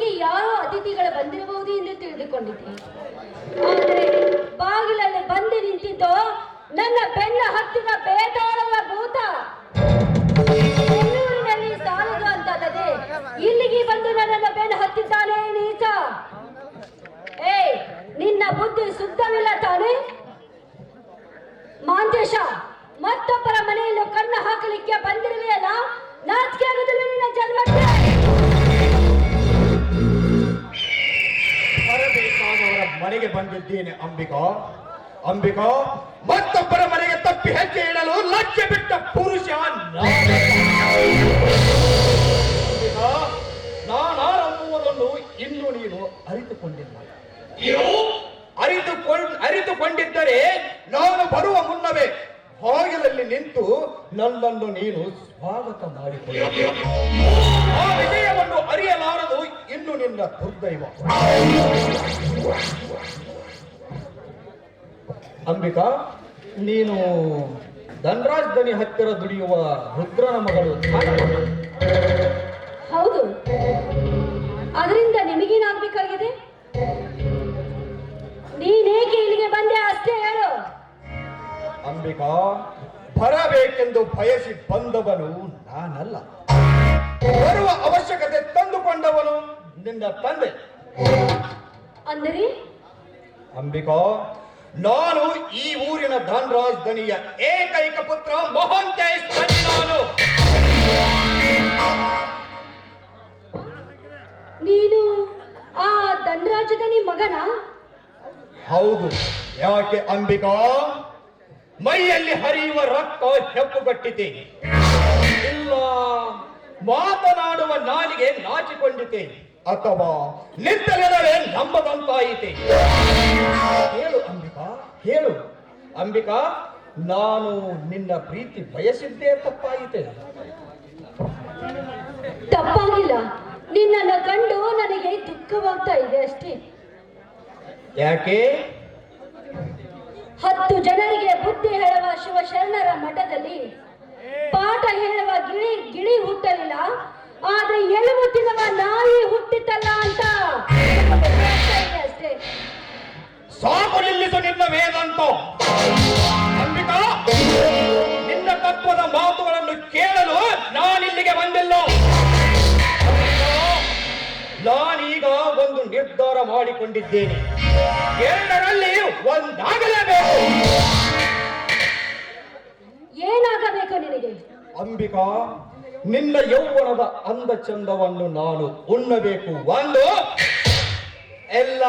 ಮನೆಗೆ ಯಾರೋ ಅತಿಥಿಗಳು ಬಂದಿರಬಹುದು ಎಂದು ತಿಳಿದುಕೊಂಡಿದ್ದೆ. ಆದರೆ ಬಾಗಿಲಲ್ಲಿ ಬಂದು ನಿಂತಿದ್ದು ನನ್ನ ಬೆನ್ನ ಹತ್ತಿದ ಬೇತಾಳದ ಭೂತ. ಬೆಂಗಳೂರಿನಲ್ಲಿ ಸಾಲದು ಅಂತಲ್ಲದೆ ಇಲ್ಲಿಗೆ ಬಂದು ನನ್ನನ್ನು ಬೆನ್ನು ಹತ್ತಿದ್ದಾನೆ ನೀಚ. ನಿನ್ನ ಬುದ್ಧಿ ಶುದ್ಧವಿಲ್ಲ ತಾನೆ? ಮಾಂತೇಶ, ಮತ್ತೊಬ್ಬರ ಮನೆಯಲ್ಲಿ ಕಣ್ಣು ಹಾಕಲಿಕ್ಕೆ ಬಂದಿರುವೆಯಲ್ಲ, ನಾಚಿಕೆ ಆಗುದಿಲ್ಲ ನಿನ್ನ ಜನ್ಮಕ್ಕೆ? ಬರಬೇಕಾದವರ ಮನೆಗೆ ಬಂದಿದ್ದೇನೆ ಅಂಬಿಕಾ. ಅಂಬಿಕಾ, ಮತ್ತೊಬ್ಬರ ಮನೆಗೆ ತಪ್ಪಿ ಹೆಜ್ಜೆ ಇಡಲು ಲಜ್ಜೆ ಬಿಟ್ಟ ಪುರುಷ ಅಂಬಿಕಾ, ನಾನಾರಂಭುವುದನ್ನು ಇನ್ನು ನೀನು ಅರಿತುಕೊಂಡಿಲ್ಲ. ಅರಿತುಕೊಂಡಿದ್ದರೆ ನಾನು ಬರುವ ಮುನ್ನವೇ ಬಾಗಿಲಲ್ಲಿ ನಿಂತು ನನ್ನನ್ನು ನೀನು ಸ್ವಾಗತ ಮಾಡಿಕೊಳ್ಳ. ಆ ವಿಜಯವನ್ನು ಅರಿಯಲಾರದು ಇನ್ನು ನಿನ್ನ ದುರ್ದೈವ. ಅಂಬಿಕಾ, ನೀನು ಧನರಾಜ್ ದನಿ ಹತ್ತಿರ ದುಡಿಯುವ ರುದ್ರನ ಮಗಳು. ಹೌದು, ಅದರಿಂದ ನಿಮಗೇನಾಗಬೇಕಾಗಿದೆ? ನೀನೇಕೆ ಇಲ್ಲಿಗೆ ಬಂದೆ ಅಷ್ಟೇ ಹೇಳು. ಅಂಬಿಕಾ, ಬರಬೇಕೆಂದು ಬಯಸಿ ಬಂದವನು ನಾನಲ್ಲ. ಬರುವ ಅವಶ್ಯಕತೆ ತಂದುಕೊಂಡವನು ನಿನ್ನ ತಂದೆ. ಅಂದರೆ ಅಂಬಿಕಾ, ನಾನು ಈ ಊರಿನ ಧನರಾಜ್ ದನಿಯ ಏಕೈಕ ಪುತ್ರ ಮಹಾಂತೇಶ್ ದನಿ. ನಾನು ನೀನು ಆ ಧನರಾಜ ದನಿ ಮಗನ? ಹೌದು. ಯಾಕೆ ಅಂಬಿಕಾ? ಮೈಯಲ್ಲಿ ಹರಿಯುವ ರಕ್ತ ಹೆಪ್ಪುಗಟ್ಟಿದೆ, ಇಲ್ಲ ಮಾತನಾಡುವ ನಾಲಿಗೆ ನಾಚಿಕೊಂಡಿತೆ, ಅಥವಾ ನಿಂತಲೆದರೆ ನಂಬದಂತಾಯಿತೆ? ಹೇಳು ಅಂಬಿಕಾ, ಹೇಳು. ಅಂಬಿಕಾ, ನಾನು ನಿನ್ನ ಪ್ರೀತಿ ಬಯಸಿದ್ದೇ ತಪ್ಪಾಯಿತೆ? ತಪ್ಪಾಗಿಲ್ಲ. ನಿನ್ನನ್ನು ಕಂಡು ನನಗೆ ದುಃಖವಾಗ್ತಾ ಇದೆ ಅಷ್ಟೇ. ಯಾಕೆ? 10 ಜನರಿಗೆ ಬುದ್ಧಿ ಹೇಳುವ ಶಿವಶರಣರ ಮಠದಲ್ಲಿ ಪಾಠ ಹೇಳುವ ಗಿಳಿ ಹುಟ್ಟಲಿಲ್ಲ, ಆದ್ರೆ ಎಲುಬು ತಿನ್ನುವ ನಾಯಿ ಹುಟ್ಟಿತಲ್ಲ ಅಂತ ಅಷ್ಟೇ. ಸಾಕು ನಿಲ್ಲಿಸು ನಿನ್ನ ವೇದಾಂತ. ಅಂಬಿಕಾ, ನಿನ್ನ ತತ್ವದ ಮಾತುಗಳನ್ನು ಕೇಳಲು ನಾನಿಲ್ಲಿಗೆ ಬಂದಿಲ್ಲ. ನಾನೀಗ ಒಂದು ನಿರ್ಧಾರ ಮಾಡಿಕೊಂಡಿದ್ದೇನೆ. 2ರಲ್ಲಿ ಒಂದಾಗಲೇಬೇಕು. ಏನಾಗಬೇಕು ನಿನಗೆ? ಅಂಬಿಕಾ, ನಿನ್ನ ಯೌವನದ ಅಂದ ಚಂದವನ್ನು ನಾನು ಉಣ್ಣಬೇಕು. ಒಂದು, ಎಲ್ಲ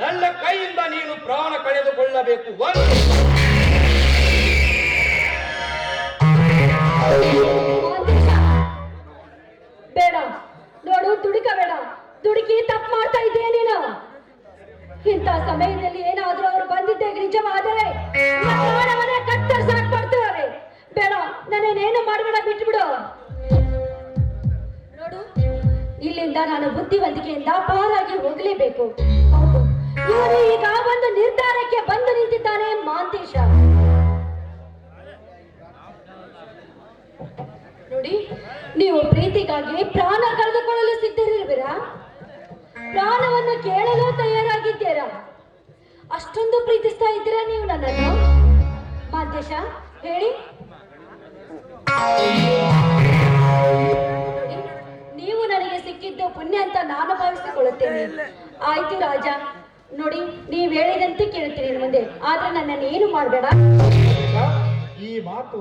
ನನ್ನ ಕೈಯಿಂದ ನೀನು ಪ್ರಾಣ ಕಳೆದುಕೊಳ್ಳಬೇಕು. ಒಂದು. ಬೇಡ ನೋಡು, ದುಡುಕಬೇಡ. ದುಡುಕಿ ತಪ್ಪು ಮಾಡ್ತಾ ಇದ್ದೀಯ ನೀನು. ಇಂಥ ಸಮಯದಲ್ಲಿ ಏನಾದ್ರೂ ಅವರು ಬಂದಿದ್ದೆ ನಿಜವಾದರೆ ಪ್ರಾಣವನ್ನೇ ಕತ್ತರಿಸಾಕ್ ಮಾಡ್ತಾರೆ. ಬೇಡ, ನನ್ನೇನು ಮಾಡಬೇಡ, ಬಿಟ್ಬಿಡು. ನೋಡು, ಇಲ್ಲಿಂದ ನಾನು ಬುದ್ಧಿವಂತಿಕೆಯಿಂದ ಪಾರಾಗಿ ಹೋಗಲೇಬೇಕು. ಹೌದು, ಇವನು ಈಗ ಒಂದು ನಿರ್ಧಾರಕ್ಕೆ ಬಂದು ನಿಂತಿದ್ದಾನೆ ಮಾಂತೇಶ. ನೋಡಿ, ನೀವು ಪ್ರೀತಿಗಾಗಿ ಪ್ರಾಣ ಕಳೆದುಕೊಳ್ಳಲು ಸಿದ್ಧರಿರುವಿರಾ? ಪ್ರಾಣವನ್ನು ಕೇಳಲು ತಯಾರಾಗಿದ್ದೀರಾ? ಅಷ್ಟೊಂದು ಪ್ರೀತಿಸ್ತಾ ಇದ್ದೀರಾ ನೀವು ನನ್ನನ್ನು? ಮಾಂತೇಶ, ಹೇಳಿ. ನೀವು ನನಗೆ ಸಿಕ್ಕಿದ್ದು ಪುಣ್ಯ ಅಂತ ನಾನು ಭಾವಿಸಿಕೊಳ್ಳುತ್ತೇನೆ. ಆಯ್ತು ರಾಜ, ನೋಡಿ, ನೀವು ಹೇಳಿದಂತೆ ಕೇಳ್ತೀನಿ ಮುಂದೆ, ಆದ್ರೆ ನನ್ನನ್ನು ಏನು ಮಾಡಬೇಡ. ಈ ಮಾತು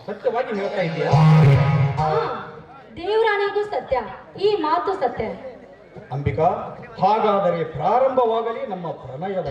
ಸತ್ಯವಾಗಿ ಹೇಳ್ತಾ ಇದೆಯಾ? ದೇವರಾಣಿಗೂ ಸತ್ಯ, ಈ ಮಾತು ಸತ್ಯ. ಅಂಬಿಕಾ, ಹಾಗಾದರೆ ಪ್ರಾರಂಭವಾಗಲಿ ನಮ್ಮ ಪ್ರಣಯದ.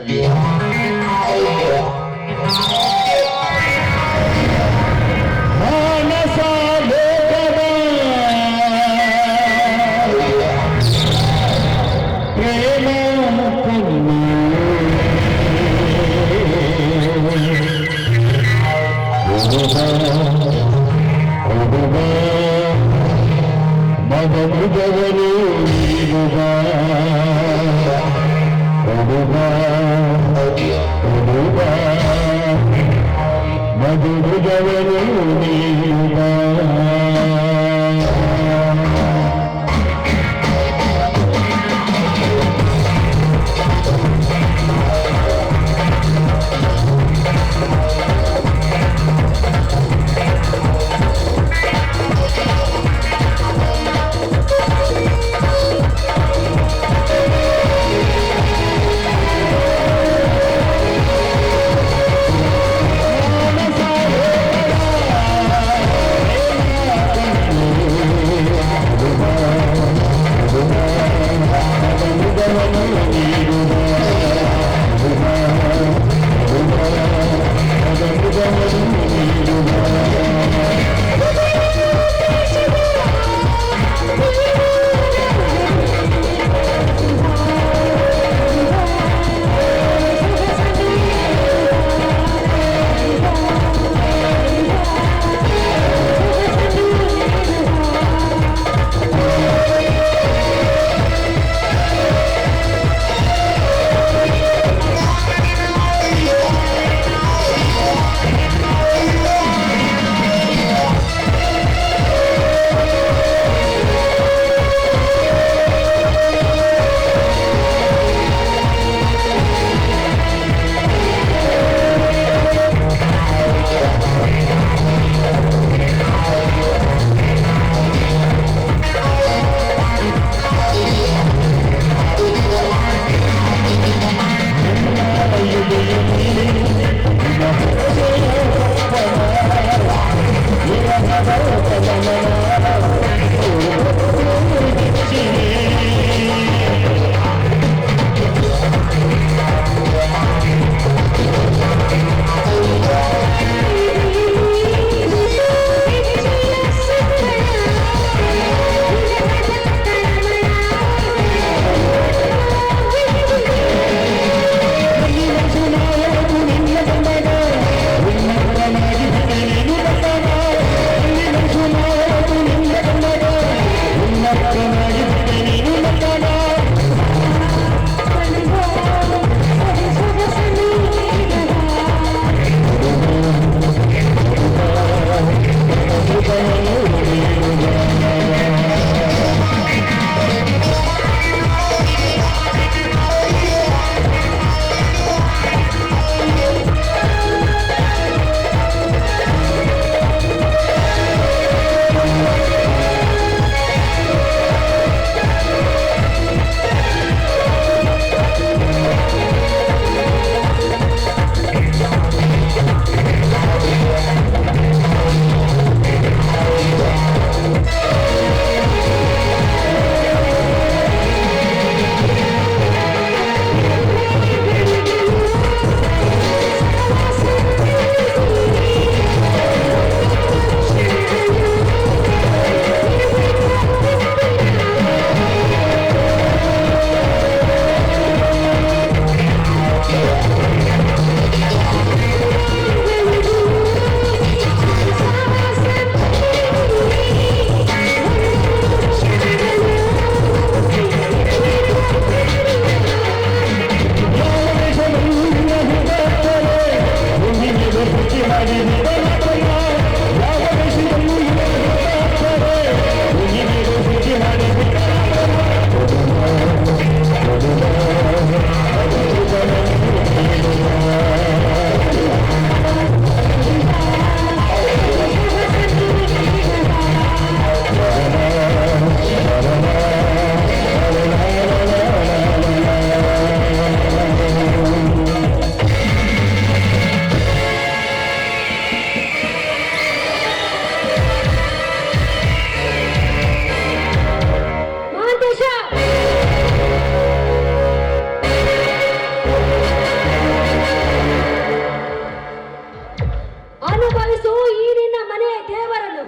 ಅನುಭವಿಸು ಈ ನಿನ್ನ ಮನೆಯ ದೇವರನ್ನು.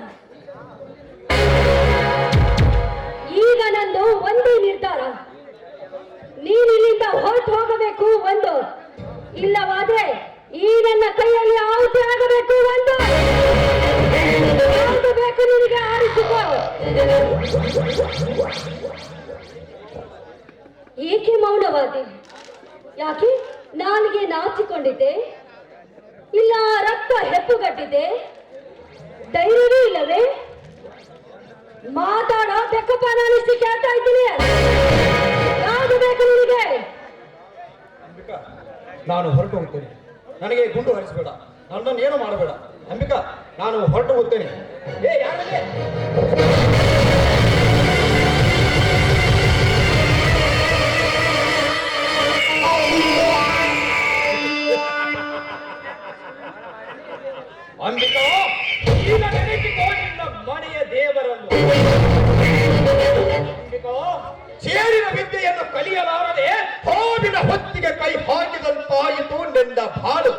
ಈಗ ನಂದು ಒಂದೇ ನಿರ್ಧಾರ, ನೀನಿಲ್ಲಿಂದ ಹೊರಟು ಹೋಗಬೇಕು ಒಂದು, ಇಲ್ಲವಾದ್ರೆ ಈ ನನ್ನ ಕೈಯಲ್ಲಿ ಆಹುತಿ ಆಗಬೇಕು ಒಂದು. ಯಾವುದು ಬೇಕು ನಿನಗೆ ಆರಿಸಿಕೋ. ಏಕೆ ಮೌನವಾದೆ? ಯಾಕೆ ನಾಲಿಗೆ ನಾಚಿಕೊಂಡಿದ್ದೆ? ಇಲ್ಲ ರಕ್ತ ಹೆಪ್ಪುಗಟ್ಟಿದೆ? ಧೈರ್ಯವೇ ಇಲ್ಲವೇ? ಮಾತಾಡ ಬೆಕ್ಕಪ್ಪ, ನಾನಿಷ್ಟು ಕೇಳ್ತಾ ಇದ್ದೀನಿ. ಯಾವುದು ಬೇಕು ನಿನಗೆ? ಅಂಬಿಕಾ, ನಾನು ಹೊರಟು ಹೋಗ್ತೇನೆ. ನನಗೆ ಗುಂಡು ಹರಿಸಬೇಡ, ನನ್ನನ್ನು ಏನು ಮಾಡಬೇಡ. ಅಂಬಿಕಾ, ನಾನು ಹೊರಟು ಹೋಗ್ತೇನೆ. ಏ ಯಾರಿಗೆ ಅಂಬಿಕಾ, ಈಗ ನೆನಪಿಕೋ ನಿನ್ನ ಮನೆಯ ದೇವರನ್ನು. ಅಂಬಿಕಾ, ಸೇರಿನ ವಿದ್ಯೆಯನ್ನು ಕಲಿಯಲಾರದೆ ಹೋದಿನ ಹೊತ್ತಿಗೆ ಕೈ ಹಾಕಿದಂತಾಯಿತು ನಿನ್ನ ಬಾಳು.